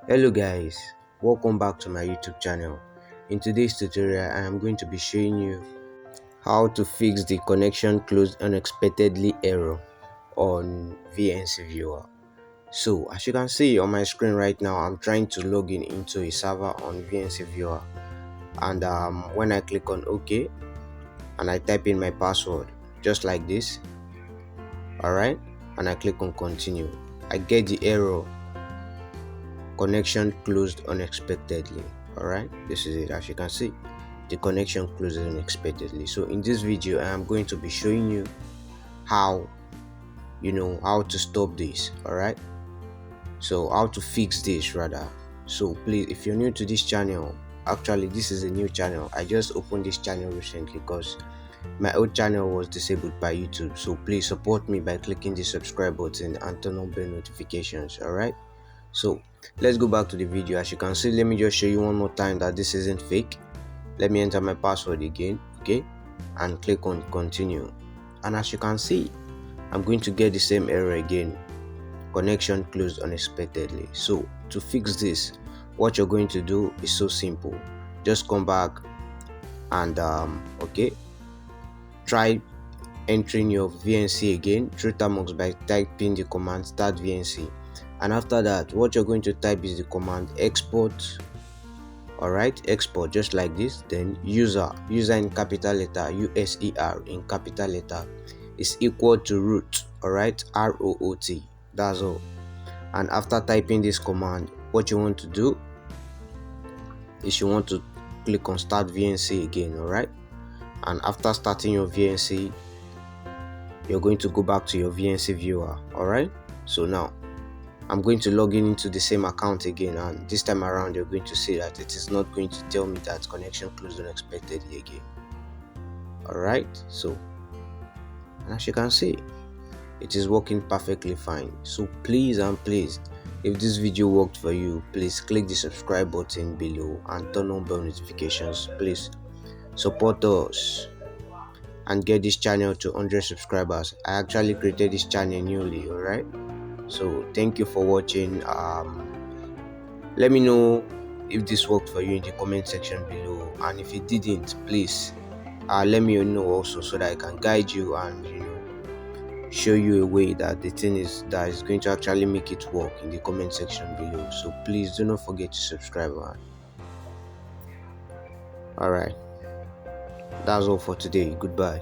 Hello guys, welcome back to my YouTube channel. In today's tutorial, I am going to be showing you how to fix the connection closed unexpectedly error on VNC viewer. So as you can see on my screen right now, I'm trying to log in into a server on VNC viewer, and when I click on OK and I type in my password just like this, alright, and I click on continue, I get the error connection closed unexpectedly. Alright, this is it. As you can see, the connection closed unexpectedly. So in this video, I am going to be showing you how how to stop this. Alright, so how to fix this rather. So please, if you're new to this channel, actually this is a new channel. I just opened this channel recently because my old channel was disabled by YouTube. So please support me by clicking the subscribe button and turn on bell notifications. Alright, so let's go back to the video. As you can see, let me just show you one more time that this isn't fake. Let me enter my password again, okay, and click on continue, and as you can see, I'm going to get the same error again, connection closed unexpectedly. So to fix this, what you're going to do is so simple. Just come back and okay, try entering your VNC again through termux by typing the command start VNC, and after that what you're going to type is the command export. Alright, export just like this. Then user in capital letter, user in capital letter, is equal to root. Alright, root, that's all. And after typing this command, what you want to do is you want to click on start VNC again. Alright, and after starting your VNC, you're going to go back to your VNC viewer. Alright, so now I'm going to log in into the same account again, and this time around you're going to see that it is not going to tell me that connection closed unexpectedly again. Alright, so and as you can see, it is working perfectly fine. So please and please, if this video worked for you, please click the subscribe button below and turn on bell notifications. Please support us and get this channel to 100 subscribers. I actually created this channel newly. Alright, so thank you for watching. Let me know if this worked for you in the comment section below, and if it didn't, please let me know also, so that I can guide you and show you a way that the thing is going to actually make it work in the comment section below. So please do not forget to subscribe. Alright, that's all for today. Goodbye.